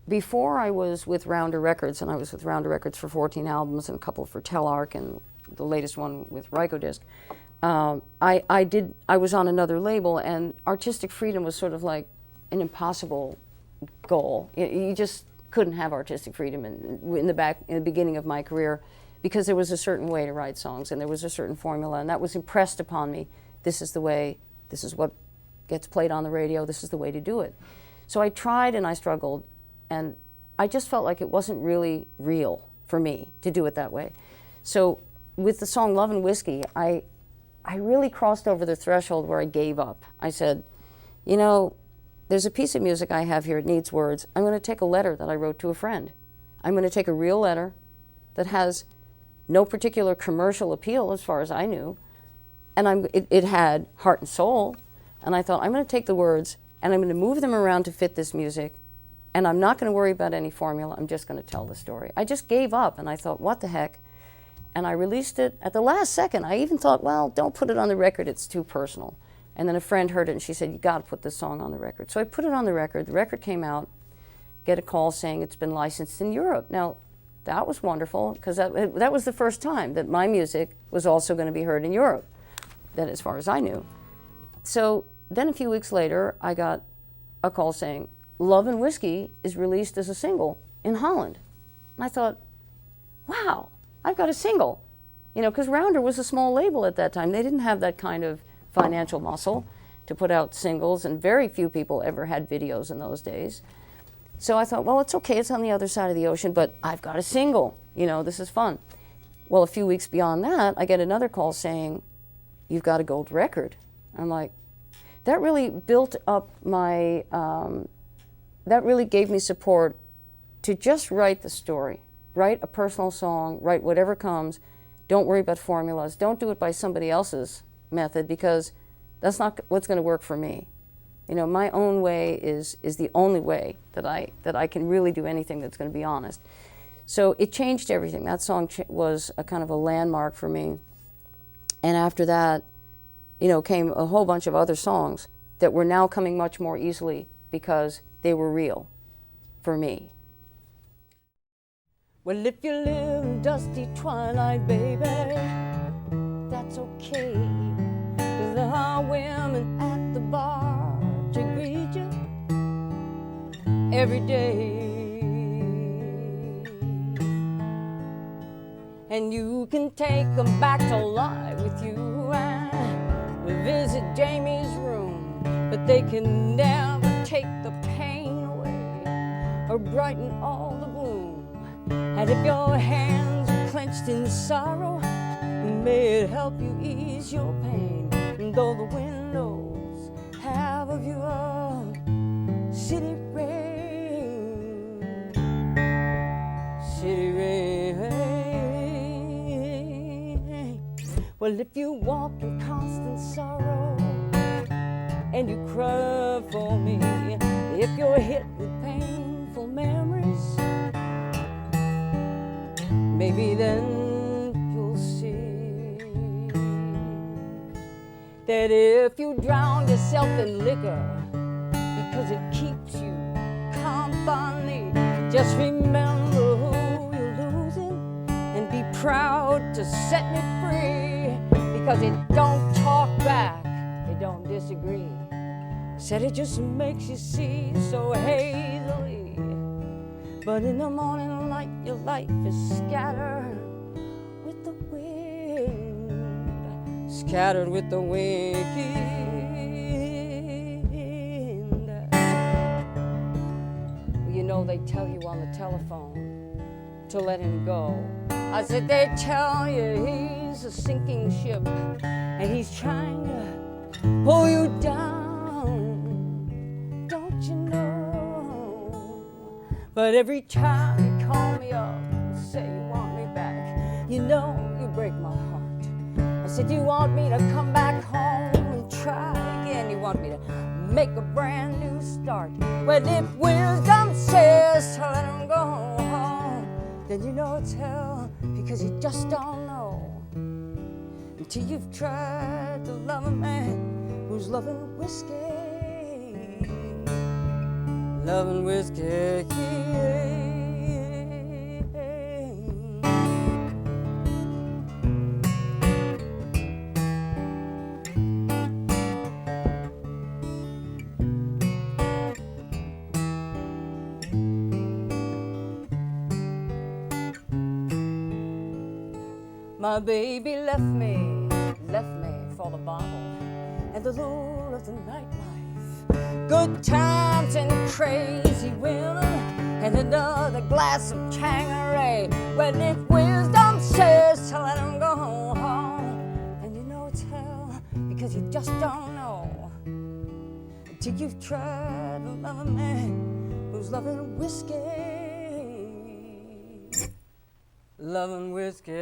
before I was with Rounder Records, and I was with Rounder Records for 14 albums and a couple for Telarc and the latest one with Rykodisc, I was on another label, and artistic freedom was sort of like an impossible goal. You just couldn't have artistic freedom in the beginning of my career, because there was a certain way to write songs and there was a certain formula, and that was impressed upon me. This is the way, this is what gets played on the radio, this is the way to do it. So I tried and I struggled, and I just felt like it wasn't really real for me to do it that way. So with the song Lovin Whiskey, I really crossed over the threshold where I gave up. I said, you know, there's a piece of music I have here, it needs words. I'm going to take a letter that I wrote to a friend. I'm going to take a real letter that has no particular commercial appeal as far as I knew, and it had heart and soul, and I thought, I'm going to take the words and I'm going to move them around to fit this music, and I'm not going to worry about any formula, I'm just going to tell the story. I just gave up, and I thought, what the heck? And I released it at the last second. I even thought, well, don't put it on the record, it's too personal. And then a friend heard it and she said, you got to put this song on the record. So I put it on the record came out, get a call saying it's been licensed in Europe. Now, that was wonderful, because that was the first time that my music was also going to be heard in Europe, that as far as I knew. So then a few weeks later, I got a call saying, Lovin Whiskey is released as a single in Holland. And I thought, wow, I've got a single. You know, because Rounder was a small label at that time. They didn't have that kind of financial muscle to put out singles, and very few people ever had videos in those days. So I thought, well, it's okay, it's on the other side of the ocean, but I've got a single, you know, this is fun. Well, a few weeks beyond that, I get another call saying, you've got a gold record. I'm like, that really built up my, that really gave me support to just write the story, write a personal song, write whatever comes, don't worry about formulas, don't do it by somebody else's method, because that's not what's going to work for me. You know, my own way is the only way that I can really do anything that's going to be honest. So it changed everything. That song was a kind of a landmark for me. And after that, you know, came a whole bunch of other songs that were now coming much more easily because they were real for me. Well, if you live in dusty twilight, baby, that's okay. 'Cause there are women at the bar to greet you every day, and you can take them back to life with you and visit Jamie's room, but they can never take the pain away or brighten all the gloom. And if your hands are clenched in sorrow, may it help you ease your pain. And though the windows have a view of city rain, city rain. Well, if you walk in constant sorrow and you cry for me, if you're hit with painful memories, maybe then you'll see that if you drown yourself in liquor because it keeps you company, just remember who you're losing and be proud to set it free, because it don't talk back, it don't disagree. Said it just makes you see so hazily, but in the morning light your life is scattered with the wind, scattered with the wind. You know, they tell you on the telephone to let him go. I said, they tell you he's a sinking ship and he's trying to pull you down, don't you know? But every time you call me up and say you want me back, you know you break my heart. I said, you want me to come back home and try again, you want me to make a brand new start. Well, if wisdom says to let him go home, then you know it's hell, because you just don't know until you've tried to love a man who's loving whiskey, loving whiskey. My baby left me for the bottle and the lure of the nightlife. Good times and crazy women and another glass of Tanqueray. Well, if wisdom says to let him go home, and you know it's hell because you just don't know until you've tried to love a man who's loving whiskey. Lovin' Whiskey.